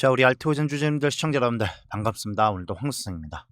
자, 우리 알트오젠 주주님들, 시청자 여러분들 반갑습니다. 오늘도 황수생입니다.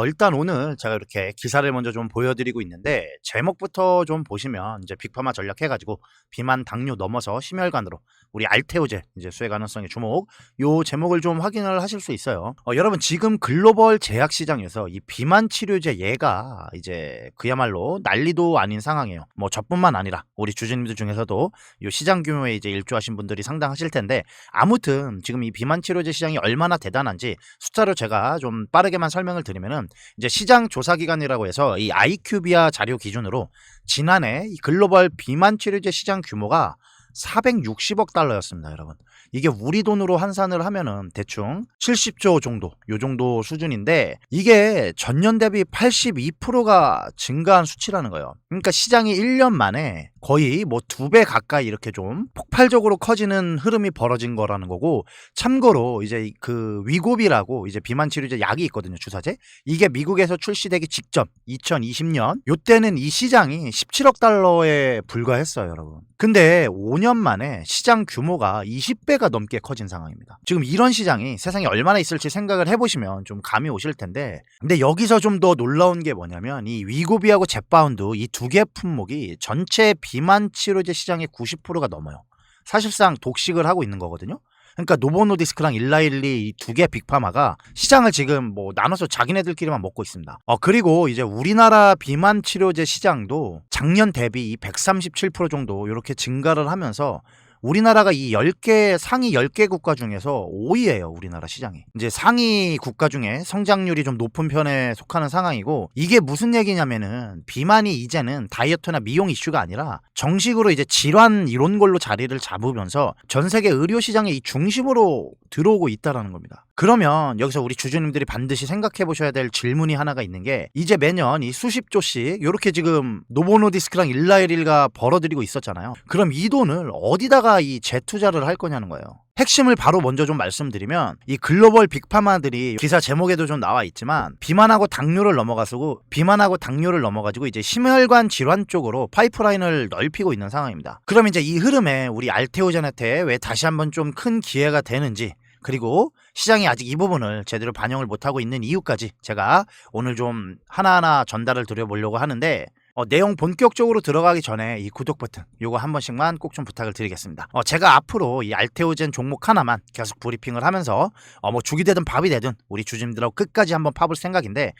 일단 오늘 제가 이렇게 기사를 먼저 좀 보여드리고 있는데, 제목부터 좀 보시면 이제 빅파마 전략 해가지고 비만, 당뇨 넘어서 심혈관으로 우리 알테오젠 이제 수혜 가능성의 주목, 요 제목을 좀 확인을 하실 수 있어요. 여러분, 지금 글로벌 제약 시장에서 이 비만 치료제 얘가 이제 그야말로 난리도 아닌 상황이에요. 뭐 저뿐만 아니라 우리 주주님들 중에서도 요 시장 규모에 이제 일조하신 분들이 상당하실 텐데, 아무튼 지금 이 비만 치료제 시장이 얼마나 대단한지 숫자로 제가 좀 빠르게만 설명을 드리면은, 이제 시장 조사 기관이라고 해서 이 아이큐비아 자료 기준으로 지난해 이 글로벌 비만 치료제 시장 규모가 460억 달러였습니다, 여러분. 이게 우리 돈으로 환산을 하면은 대충 70조 정도, 요 정도 수준인데, 이게 전년 대비 82%가 증가한 수치라는 거예요. 그러니까 시장이 1년 만에 거의 뭐 2배 가까이 이렇게 좀 폭발적으로 커지는 흐름이 벌어진 거라는 거고, 참고로 이제 그 위고비라고 이제 비만 치료제 약이 있거든요, 주사제. 이게 미국에서 출시되기 직전 2020년 요때는 이 시장이 17억 달러에 불과했어요, 여러분. 근데 5년 만에 시장 규모가 20배가 넘게 커진 상황입니다. 지금 이런 시장이 세상에 얼마나 있을지 생각을 해보시면 좀 감이 오실 텐데, 근데 여기서 좀 더 놀라운 게 뭐냐면, 이 위고비하고 젯바운드 이 두 개 품목이 전체 비만 치료제 시장의 90%가 넘어요. 사실상 독식을 하고 있는 거거든요. 그러니까 노보노디스크랑 일라일리 이 두 개 빅파마가 시장을 지금 뭐 나눠서 자기네들끼리만 먹고 있습니다. 그리고 이제 우리나라 비만 치료제 시장도 작년 대비 137% 정도 이렇게 증가를 하면서 우리나라가 이 10개, 상위 10개 국가 중에서 5위예요, 우리나라 시장이. 이제 상위 국가 중에 성장률이 좀 높은 편에 속하는 상황이고, 이게 무슨 얘기냐면은, 비만이 이제는 다이어트나 미용 이슈가 아니라 정식으로 이제 질환 이런 걸로 자리를 잡으면서 전 세계 의료 시장의 이 중심으로 들어오고 있다라는 겁니다. 그러면 여기서 우리 주주님들이 반드시 생각해 보셔야 될 질문이 하나가 있는 게, 이제 매년 이 수십 조씩 요렇게 지금 노보노디스크랑 일라이릴가 벌어들이고 있었잖아요. 그럼 이 돈을 어디다가 이 재투자를 할 거냐는 거예요. 핵심을 바로 먼저 좀 말씀드리면, 이 글로벌 빅파마들이 기사 제목에도 좀 나와 있지만 비만하고 당뇨를 넘어가지고 이제 심혈관 질환 쪽으로 파이프라인을 넓히고 있는 상황입니다. 그럼 이제 이 흐름에 우리 알테오젠한테 왜 다시 한번 좀 큰 기회가 되는지, 그리고 시장이 아직 이 부분을 제대로 반영을 못하고 있는 이유까지 제가 오늘 좀 하나하나 전달을 드려보려고 하는데, 내용 본격적으로 들어가기 전에 이 구독 버튼 요거 한 번씩만 꼭 좀 부탁을 드리겠습니다. 제가 앞으로 이 알테오젠 종목 하나만 계속 브리핑을 하면서 뭐 죽이 되든 밥이 되든 우리 주주님들하고 끝까지 한번 파볼 생각인데,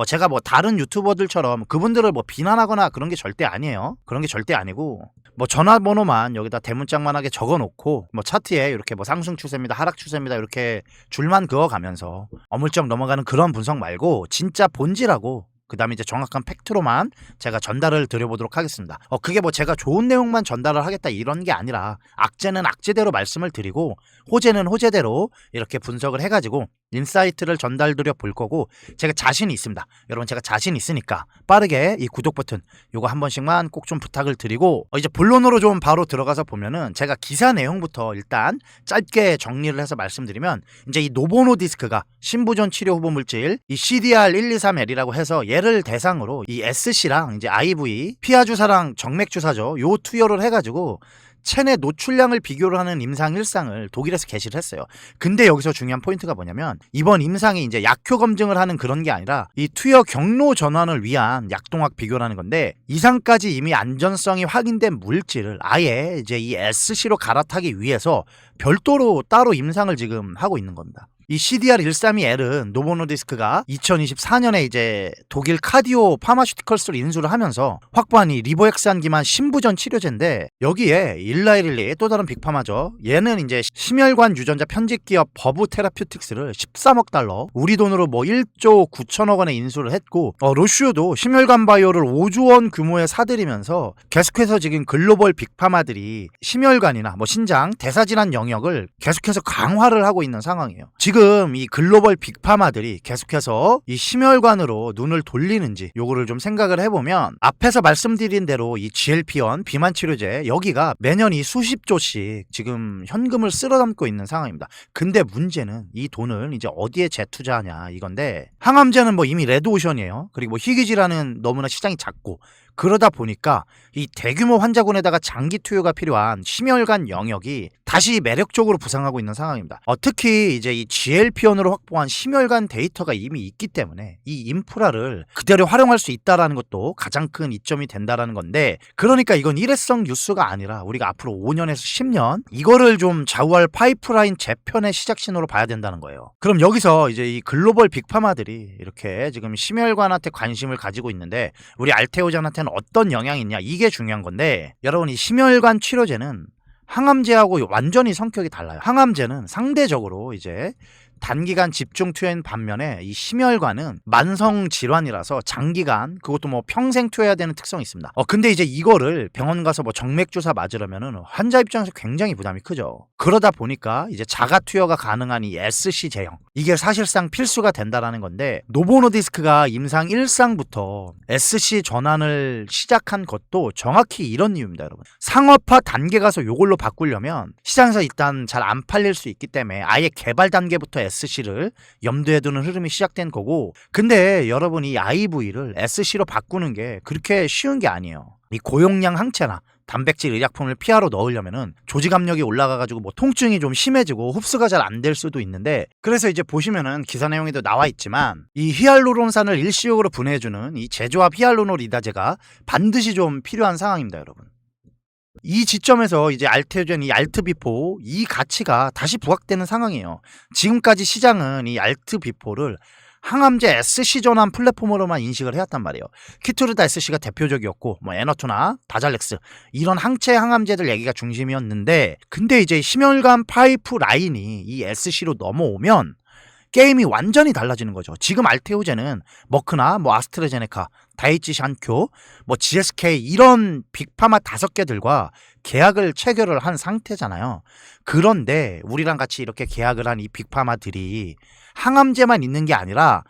제가 뭐 다른 유튜버들처럼 그분들을 뭐 비난하거나 그런 게 절대 아니에요. 그런 게 절대 아니고, 뭐 전화번호만 여기다 대문짝만하게 적어놓고 뭐 차트에 이렇게 뭐 상승 추세입니다, 하락 추세입니다 이렇게 줄만 그어가면서 어물쩍 넘어가는 그런 분석 말고, 진짜 본질하고 그 다음에 이제 정확한 팩트로만 제가 전달을 드려보도록 하겠습니다. 그게 뭐 제가 좋은 내용만 전달을 하겠다 이런 게 아니라, 악재는 악재대로 말씀을 드리고 호재는 호재대로 이렇게 분석을 해가지고 인사이트를 전달드려 볼 거고, 제가 자신이 있습니다. 여러분, 제가 자신 있으니까 빠르게 이 구독 버튼 요거 한 번씩만 꼭 좀 부탁을 드리고, 이제 본론으로 좀 바로 들어가서 보면은, 제가 기사 내용부터 일단 짧게 정리를 해서 말씀드리면, 이제 이 노보노디스크가 신부전 치료 후보 물질 이 CDR123L이라고 해서 얘를 대상으로 이 SC랑 이제 IV 피하 주사랑 정맥 주사죠, 요 투여를 해가지고 체내 노출량을 비교를 하는 임상 1상을 독일에서 개시를 했어요. 근데 여기서 중요한 포인트가 뭐냐면, 이번 임상이 이제 약효 검증을 하는 그런 게 아니라 이 투여 경로 전환을 위한 약동학 비교라는 건데, 이상까지 이미 안전성이 확인된 물질을 아예 이제 이 SC로 갈아타기 위해서 별도로 따로 임상을 지금 하고 있는 겁니다. 이 CDR132L은 노보노디스크가 2024년에 이제 독일 카디오 파마슈티컬스를 인수를 하면서 확보한 이 리보엑산 기반 신부전 치료제인데, 여기에 일라이릴리 또 다른 빅파마죠, 얘는 이제 심혈관 유전자 편집 기업 버브 테라퓨틱스를 13억 달러, 우리 돈으로 뭐 1조 9천억 원에 인수를 했고, 로슈도 심혈관 바이오를 5조 원 규모에 사들이면서 계속해서 지금 글로벌 빅파마들이 심혈관이나 뭐 신장, 대사질환 영역을 계속해서 강화를 하고 있는 상황이에요. 지금 이 글로벌 빅파마들이 계속해서 이 심혈관으로 눈을 돌리는지 요거를 좀 생각을 해보면, 앞에서 말씀드린 대로 이 GLP-1 비만 치료제 여기가 매년 이 수십 조씩 지금 현금을 쓸어담고 있는 상황입니다. 근데 문제는 이 돈을 이제 어디에 재투자하냐 이건데, 항암제는 뭐 이미 레드오션이에요. 그리고 뭐 희귀질환은 너무나 시장이 작고, 그러다 보니까 이 대규모 환자군에다가 장기 투여가 필요한 심혈관 영역이 다시 매력적으로 부상하고 있는 상황입니다. 특히 이제 이 GLP-1으로 확보한 심혈관 데이터가 이미 있기 때문에 이 인프라를 그대로 활용할 수 있다라는 것도 가장 큰 이점이 된다라는 건데, 그러니까 이건 일회성 뉴스가 아니라 우리가 앞으로 5년에서 10년 이거를 좀 좌우할 파이프라인 재편의 시작 신호로 봐야 된다는 거예요. 그럼 여기서 이제 이 글로벌 빅파마들이 이렇게 지금 심혈관한테 관심을 가지고 있는데 우리 알테오젠한테는 어떤 영향이 있냐, 이게 중요한 건데, 여러분 이 심혈관 치료제는 항암제하고 완전히 성격이 달라요. 항암제는 상대적으로 이제 단기간 집중 투여인 반면에 이 심혈관은 만성 질환이라서 장기간, 그것도 뭐 평생 투여해야 되는 특성이 있습니다. 근데 이제 이거를 병원 가서 뭐 정맥 주사 맞으려면은 환자 입장에서 굉장히 부담이 크죠. 그러다 보니까 이제 자가 투여가 가능한 이 SC 제형, 이게 사실상 필수가 된다라는 건데, 노보노디스크가 임상 1상부터 SC 전환을 시작한 것도 정확히 이런 이유입니다, 여러분. 상업화 단계 가서 요걸로 바꾸려면 시장에서 일단 잘 안 팔릴 수 있기 때문에 아예 개발 단계부터 SC를 염두에 두는 흐름이 시작된 거고, 근데 여러분 이 IV를 SC로 바꾸는 게 그렇게 쉬운 게 아니에요. 이 고용량 항체나 단백질 의약품을 피하러 넣으려면은 조직 압력이 올라가가지고 뭐 통증이 좀 심해지고 흡수가 잘 안 될 수도 있는데, 그래서 이제 보시면은 기사 내용에도 나와 있지만 이 히알루론산을 일시적으로 분해해주는 이 제조합 히알루론이다제가 반드시 좀 필요한 상황입니다, 여러분. 이 지점에서 이제 알테오젠, 이 알트비포 이 가치가 다시 부각되는 상황이에요. 지금까지 시장은 이 알트비포를 항암제 SC 전환 플랫폼으로만 인식을 해왔단 말이에요. 키투르다 SC가 대표적이었고 뭐 에너투나 다잘렉스 이런 항체 항암제들 얘기가 중심이었는데, 근데 이제 심혈관 파이프 라인이 이 SC로 넘어오면 게임이 완전히 달라지는 거죠. 지금 알테오젠은 머크나 뭐 아스트라제네카, 다이치 샨쿄, 뭐 GSK 이런 빅파마 5개들과 계약을 체결을 한 상태잖아요. 그런데 우리랑 같이 이렇게 계약을 한 이 빅파마들이 항암제만 있는 게 아니라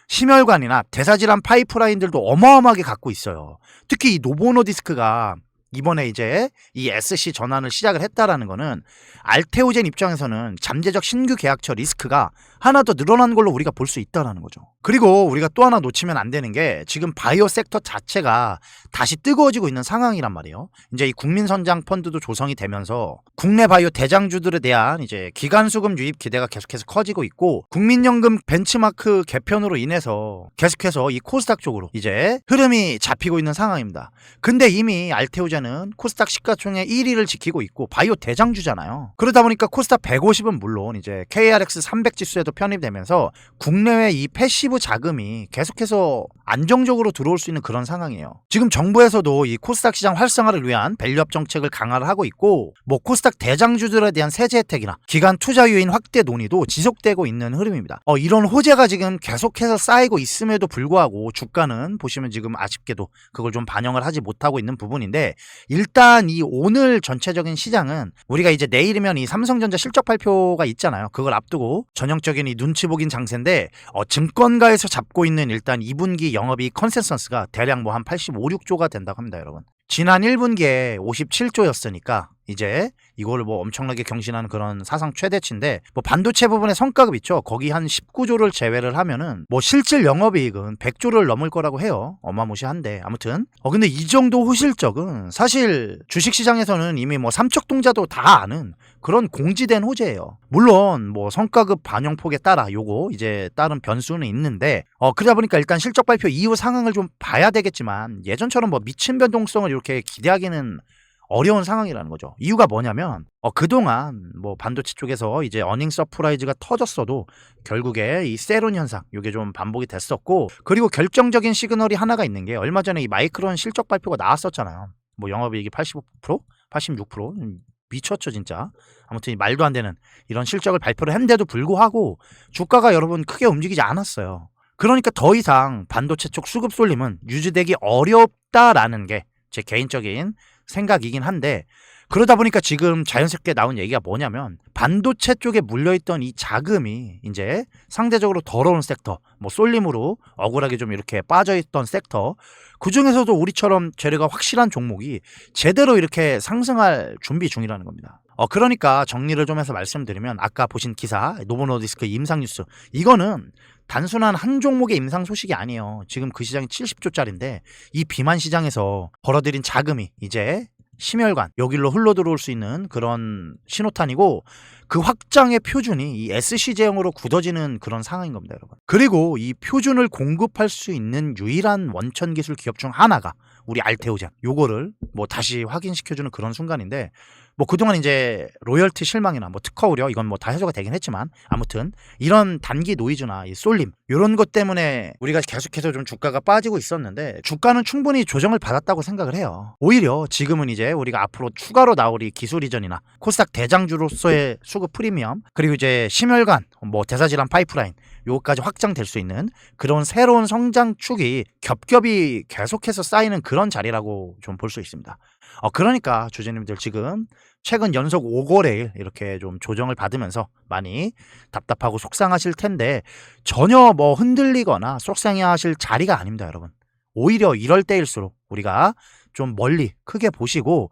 심혈관이나 대사질환 파이프라인들도 어마어마하게 갖고 있어요. 특히 이 노보노디스크가 이번에 이제 이 SC 전환을 시작을 했다라는 거는 알테오젠 입장에서는 잠재적 신규 계약처 리스크가 하나 더 늘어난 걸로 우리가 볼 수 있다라는 거죠. 그리고 우리가 또 하나 놓치면 안 되는 게 지금 바이오 섹터 자체가 다시 뜨거워지고 있는 상황이란 말이에요. 이제 이 국민선장 펀드도 조성이 되면서 국내 바이오 대장주들에 대한 이제 기관 수급 유입 기대가 계속해서 커지고 있고, 국민연금 벤치마크 개편으로 인해서 계속해서 이 코스닥 쪽으로 이제 흐름이 잡히고 있는 상황입니다. 근데 이미 알테오젠은 코스닥 시가총액 1위를 지키고 있고 바이오 대장주잖아요. 그러다 보니까 코스닥 150은 물론 이제 KRX 300 지수에도 편입되면서 국내외 이 패시브 자금이 계속해서 안정적으로 들어올 수 있는 그런 상황이에요. 지금 정부에서도 이 코스닥 시장 활성화를 위한 밸류업 정책을 강화를 하고 있고, 뭐 코스닥 대장주들에 대한 세제 혜택이나 기관 투자 요인 확대 논의도 지속되고 있는 흐름입니다. 이런 호재가 지금 계속해서 쌓이고 있음에도 불구하고 주가는 보시면 지금 아쉽게도 그걸 좀 반영을 하지 못하고 있는 부분인데, 일단 이 오늘 전체적인 시장은 우리가 이제 내일이면 이 삼성전자 실적 발표가 있잖아요. 그걸 앞두고 전형적인 이 눈치 보긴 장세인데, 증권가에서 잡고 있는 일단 2분기 영업이익 컨센서스가 대략 뭐 한 85, 6조가 된다고 합니다, 여러분. 지난 1분기에 57조였으니까 이제 이거를 뭐 엄청나게 경신하는 그런 사상 최대치인데, 뭐 반도체 부분의 성과급 있죠. 거기 한 19조를 제외를 하면은 뭐 실질 영업이익은 100조를 넘을 거라고 해요. 어마무시한데 아무튼 근데 이 정도 호실적은 사실 주식시장에서는 이미 뭐 삼척동자도 다 아는 그런 공지된 호재예요. 물론 뭐 성과급 반영폭에 따라 요거 이제 다른 변수는 있는데 그러다 보니까 일단 실적 발표 이후 상황을 좀 봐야 되겠지만, 예전처럼 뭐 미친 변동성을 이렇게 기대하기는 어려운 상황이라는 거죠. 이유가 뭐냐면 그동안 뭐 반도체 쪽에서 이제 어닝 서프라이즈가 터졌어도 결국에 이 세론 현상 이게 좀 반복이 됐었고, 그리고 결정적인 시그널이 하나가 있는 게 얼마 전에 이 마이크론 실적 발표가 나왔었잖아요. 뭐 영업이익이 85%, 86% 미쳤죠 진짜. 아무튼 말도 안 되는 이런 실적을 발표를 했는데도 불구하고 주가가 여러분 크게 움직이지 않았어요. 그러니까 더 이상 반도체 쪽 수급 쏠림은 유지되기 어렵다라는 게 제 개인적인 생각이긴 한데, 그러다 보니까 지금 자연스럽게 나온 얘기가 뭐냐면 반도체 쪽에 물려있던 이 자금이 이제 상대적으로 더러운 섹터, 뭐 쏠림으로 억울하게 좀 이렇게 빠져있던 섹터, 그 중에서도 우리처럼 재료가 확실한 종목이 제대로 이렇게 상승할 준비 중이라는 겁니다. 그러니까 정리를 좀 해서 말씀드리면, 아까 보신 기사 노보노디스크 임상 뉴스, 이거는 단순한 한 종목의 임상 소식이 아니에요. 지금 그 시장이 70조짜리인데 이 비만 시장에서 벌어들인 자금이 이제 심혈관 여기로 흘러 들어올 수 있는 그런 신호탄이고, 그 확장의 표준이 이 SC 제형으로 굳어지는 그런 상황인 겁니다, 여러분. 그리고 이 표준을 공급할 수 있는 유일한 원천 기술 기업 중 하나가 우리 알테오젠, 요거를 뭐 다시 확인시켜주는 그런 순간인데, 뭐 그동안 이제 로열티 실망이나 뭐 특허 우려 이건 뭐 다 해소가 되긴 했지만, 아무튼 이런 단기 노이즈나 이 쏠림 이런 것 때문에 우리가 계속해서 좀 주가가 빠지고 있었는데, 주가는 충분히 조정을 받았다고 생각을 해요. 오히려 지금은 이제 우리가 앞으로 추가로 나올 이 기술 이전이나 코스닥 대장주로서의 수급 프리미엄, 그리고 이제 심혈관 뭐 대사질환 파이프라인 요거까지 확장될 수 있는 그런 새로운 성장축이 겹겹이 계속해서 쌓이는 그런 자리라고 좀 볼 수 있습니다. 그러니까 주주님들 지금 최근 연속 5거래일 이렇게 좀 조정을 받으면서 많이 답답하고 속상하실 텐데, 전혀 뭐 흔들리거나 속상해하실 자리가 아닙니다, 여러분. 오히려 이럴 때일수록 우리가 좀 멀리 크게 보시고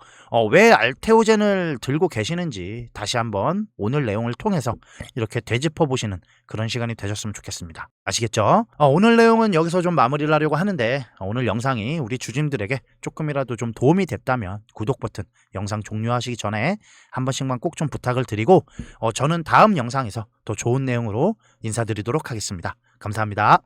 왜 알테오젠을 들고 계시는지 다시 한번 오늘 내용을 통해서 이렇게 되짚어 보시는 그런 시간이 되셨으면 좋겠습니다. 아시겠죠? 오늘 내용은 여기서 좀 마무리를 하려고 하는데, 오늘 영상이 우리 주주님들에게 조금이라도 좀 도움이 됐다면 구독 버튼, 영상 종료하시기 전에 한 번씩만 꼭 좀 부탁을 드리고, 저는 다음 영상에서 더 좋은 내용으로 인사드리도록 하겠습니다. 감사합니다.